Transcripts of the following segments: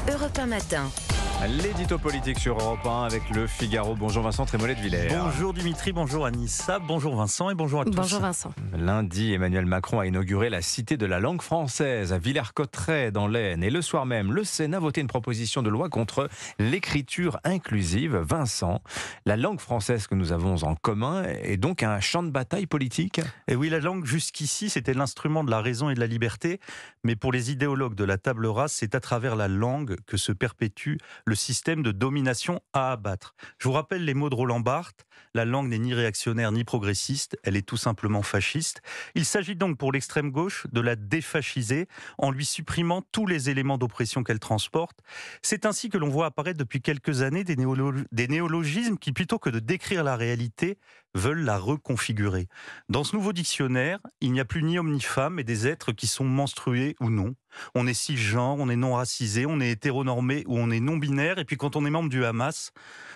Europe 1 matin. L'édito politique sur Europe 1 avec Le Figaro. Bonjour Vincent Trémollet de Villers. Bonjour Dimitri, bonjour Anissa, bonjour Vincent et bonjour à tous. Bonjour Vincent. Lundi, Emmanuel Macron a inauguré la Cité de la langue française à Villers-Cotterêts dans l'Aisne. Et le soir même, le Sénat a voté une proposition de loi contre l'écriture inclusive. Vincent, la langue française que nous avons en commun est donc un champ de bataille politique. Et oui, la langue jusqu'ici, c'était l'instrument de la raison et de la liberté. Mais pour les idéologues de la table rase, c'est à travers la langue que se perpétue le système de domination à abattre. Je vous rappelle les mots de Roland Barthes. La langue n'est ni réactionnaire ni progressiste, elle est tout simplement fasciste. Il s'agit donc pour l'extrême gauche de la défasciser en lui supprimant tous les éléments d'oppression qu'elle transporte. C'est ainsi que l'on voit apparaître depuis quelques années des néologismes qui, plutôt que de décrire la réalité, veulent la reconfigurer. Dans ce nouveau dictionnaire, il n'y a plus ni homme ni femme, mais des êtres qui sont menstrués ou non. On est cisgenre, on est non racisé, on est hétéronormé ou on est non-binaire. Et puis quand on est membre du Hamas,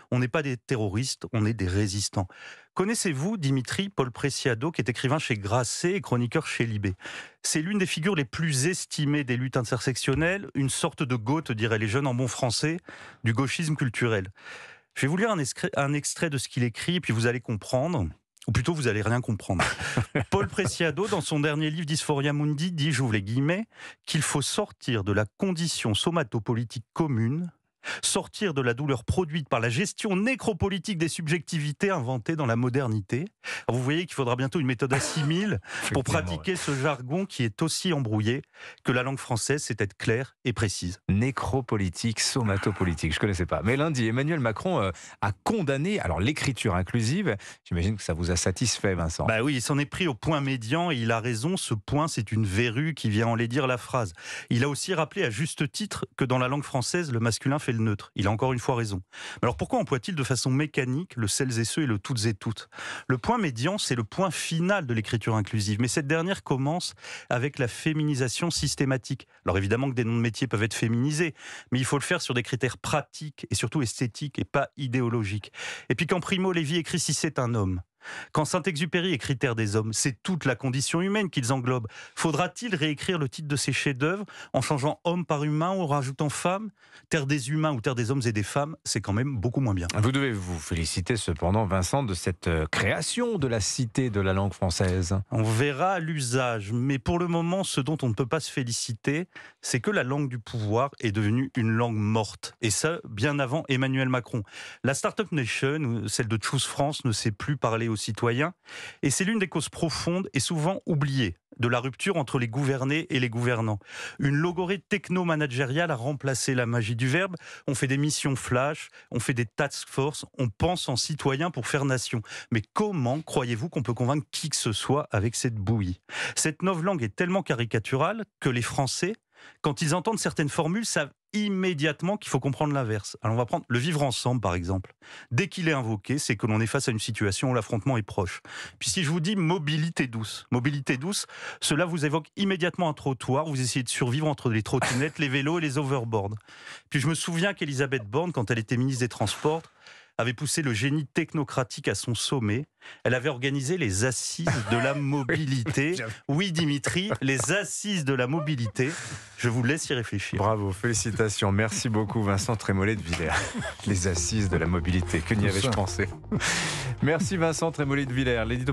on n'est pas des terroristes, on est des résistants. Connaissez-vous Dimitri Paul Preciado, qui est écrivain chez Grasset et chroniqueur chez Libé? C'est l'une des figures les plus estimées des luttes intersectionnelles, une sorte de Goethe, diraient les jeunes en bon français, du gauchisme culturel. Je vais vous lire un extrait de ce qu'il écrit, puis vous allez comprendre. Ou plutôt, vous allez rien comprendre. Paul Preciado, dans son dernier livre Dysphoria Mundi, dit, j'ouvre les guillemets, qu'il faut sortir de la condition somatopolitique commune, sortir de la douleur produite par la gestion nécropolitique des subjectivités inventées dans la modernité. Alors vous voyez qu'il faudra bientôt une méthode assimile pour pratiquer ce jargon qui est aussi embrouillé que la langue française, c'est être claire et précise. Nécropolitique, somatopolitique, je ne connaissais pas. Mais lundi, Emmanuel Macron a condamné l'écriture inclusive. J'imagine que ça vous a satisfait, Vincent. Bah oui, il s'en est pris au point médian et il a raison. Ce point, c'est une verrue qui vient enlaidir la phrase. Il a aussi rappelé à juste titre que dans la langue française, le masculin fait le neutre. Il a encore une fois raison. Mais alors pourquoi emploie-t-il de façon mécanique le celles et ceux et le toutes et toutes? Le point médian, c'est le point final de l'écriture inclusive. Mais cette dernière commence avec la féminisation systématique. Alors évidemment que des noms de métiers peuvent être féminisés, mais il faut le faire sur des critères pratiques et surtout esthétiques et pas idéologiques. Et puis quand Primo Levi écrit si c'est un homme, quand Saint-Exupéry est critère des hommes, c'est toute la condition humaine qu'ils englobent. Faudra-t-il réécrire le titre de ces chefs-d'œuvre en changeant homme par humain ou en rajoutant femme? Terre des humains ou terre des hommes et des femmes, c'est quand même beaucoup moins bien. Vous devez vous féliciter cependant, Vincent, de cette création de la Cité de la langue française. On verra l'usage, mais pour le moment, ce dont on ne peut pas se féliciter, c'est que la langue du pouvoir est devenue une langue morte. Et ça, bien avant Emmanuel Macron. La Startup Nation, celle de Choose France, ne sait plus parler aux citoyens. Et c'est l'une des causes profondes et souvent oubliées de la rupture entre les gouvernés et les gouvernants. Une logorée techno-managériale a remplacé la magie du verbe. On fait des missions flash, on fait des task force, on pense en citoyen pour faire nation. Mais comment croyez-vous qu'on peut convaincre qui que ce soit avec cette bouillie? Cette novlangue est tellement caricaturale que les Français, quand ils entendent certaines formules, savent immédiatement qu'il faut comprendre l'inverse. Alors on va prendre le vivre ensemble par exemple. Dès qu'il est invoqué, c'est que l'on est face à une situation où l'affrontement est proche. Puis si je vous dis mobilité douce, cela vous évoque immédiatement un trottoir, vous essayez de survivre entre les trottinettes, les vélos et les overboards. Puis je me souviens qu'Elisabeth Borne, quand elle était ministre des Transports, avait poussé le génie technocratique à son sommet. Elle avait organisé les assises de la mobilité. Oui, Dimitri, les assises de la mobilité. Je vous laisse y réfléchir. Bravo, félicitations. Merci beaucoup, Vincent Trémollet de Villers. Les assises de la mobilité, que n'y avais-je pensé? Merci, Vincent Trémollet de Villers. L'édito